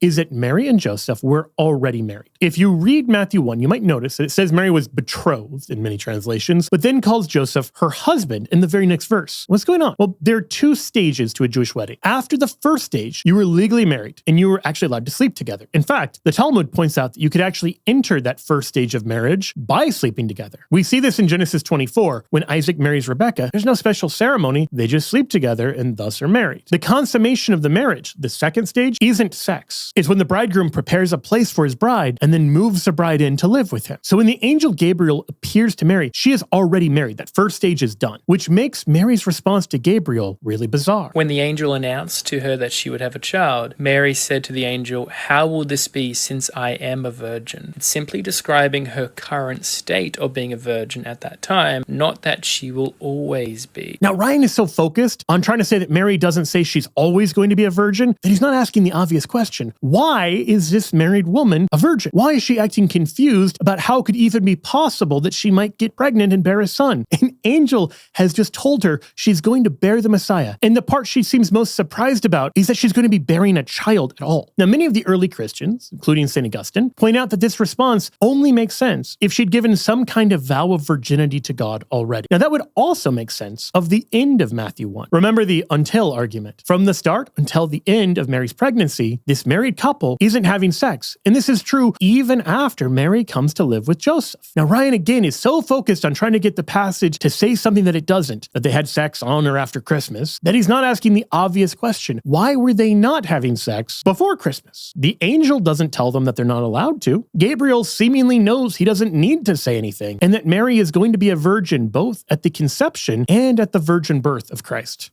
is that Mary and Joseph were already married. If you read Matthew 1, you might notice that it says Mary was betrothed in many translations, but then calls Joseph her husband in the very next verse. What's going on? Well, there are two stages to a Jewish wedding. After the first stage, you were legally married and you were actually allowed to sleep together. In fact, the Talmud points out that you could actually enter that first stage of marriage by sleeping together. We see this in Genesis 24 when Isaac marries Rebekah. There's no special ceremony. They just sleep together and thus are married. The consummation of the marriage, the second stage, isn't sex. It's when the bridegroom prepares a place for his bride and then moves the bride in to live with him. So when the angel Gabriel appears to Mary, she is already married. That first stage is done, which makes Mary's response to Gabriel really bizarre. When the angel announced to her that she would have a child, Mary said to the angel, "How will this be since I am a virgin?" It's simply describing her current state of being a virgin at that time, not that she will always be. Now, Ryan is so focused on trying to say that Mary doesn't say she's always going to be a virgin that he's not asking the obvious question. Why is this married woman a virgin? Why is she acting confused about how it could even be possible that she might get pregnant and bear a son? An angel has just told her she's going to bear the Messiah. And the part she seems most surprised about is that she's going to be bearing a child at all. Now, many of the early Christians, including St. Augustine, point out that this response only makes sense if she'd given some kind of vow of virginity to God already. Now, that would also make sense of the end of Matthew 1. Remember the until argument. From the start until the end of Mary's pregnancy, this married couple isn't having sex. And this is true even after Mary comes to live with Joseph. Now, Ryan, again, is so focused on trying to get the passage to say something that it doesn't, that they had sex on or after Christmas, that he's not asking the obvious question. Why were they not having sex before Christmas? The angel doesn't tell them that they're not allowed to. Gabriel seemingly knows he doesn't need to say anything, and that Mary is going to be a virgin both at the conception and at the virgin birth of Christ.